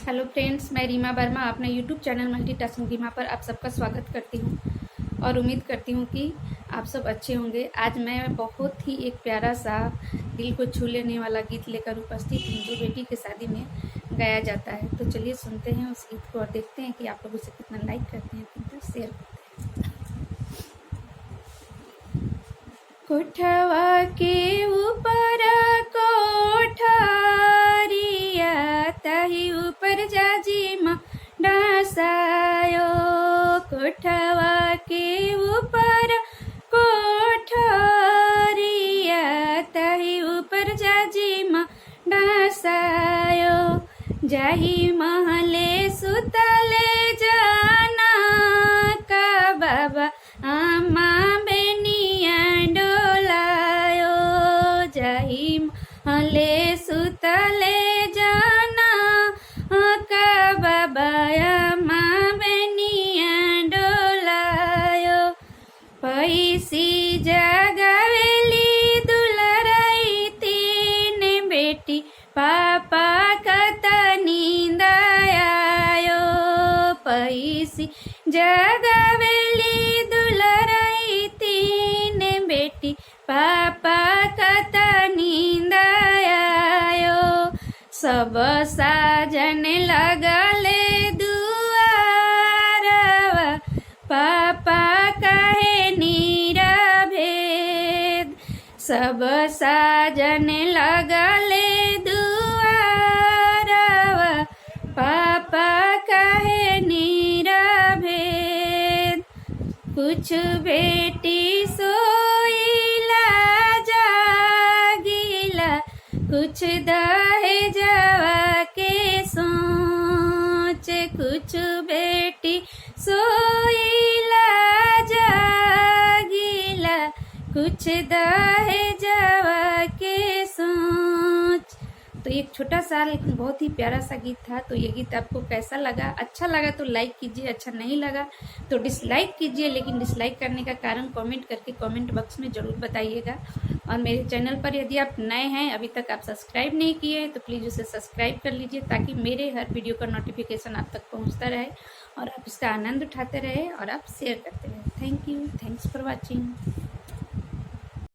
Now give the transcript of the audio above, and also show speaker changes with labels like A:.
A: Hello friends, मैं रीमा वर्मा अपने YouTube channel multitasking Reema पर आप सबका स्वागत करती हूँ और उम्मीद करती हूँ कि आप सब अच्छे होंगे। आज मैं बहुत ही एक प्यारा सा दिल को छू लेने वाला गीत लेकर उपस्थित हूँ जो बेटी की शादी में गाया जाता है। तो चलिए सुनते हैं उस गीत को और देखते हैं कि आप लोग उसे कितना लाइक करते हैं, कितना शेयर करते हैं। कोठवा के ऊपर कोठारिया तही ऊपर जाजी माँ डासायो। कोठवा के ऊपर कोठारिया तही ऊपर जाजी माँ डासायो। जाही महले सुतले जाना का बाबा आमा बेनिया डोलायो। जाही महले सुतले जाना का बाबा आमा बेनिया डोलायो। पैसी जगावेली दुलराई तीन बेटी पापा कता नींद आयो। पैसी जगावेली दुलराई तीन बेटी पापा कता नींद आयो। सब साजन लगले दुआरवा पापा कहे नीरा भेद। सब साजन लगले दुआरवा पापा कहे नीरा भेद। कुछ बेटी सोईला जागीला कुछ दहेजवा के सोच। कुछ बेटी सोईला जागीला कुछ दहेजवा के सोच। तो एक छोटा सा लेकिन बहुत ही प्यारा सा गीत था। तो ये गीत आपको कैसा लगा? अच्छा लगा तो लाइक कीजिए, अच्छा नहीं लगा तो डिसलाइक कीजिए। लेकिन डिसलाइक करने का कारण कमेंट करके कमेंट बॉक्स में ज़रूर बताइएगा। और मेरे चैनल पर यदि आप नए हैं, अभी तक आप सब्सक्राइब नहीं किए हैं तो प्लीज़ उसे सब्सक्राइब कर लीजिए ताकि मेरे हर वीडियो का नोटिफिकेशन आप तक पहुँचता रहे और आप इसका आनंद उठाते रहे और आप शेयर करते रहे। Thank you, thanks for watching.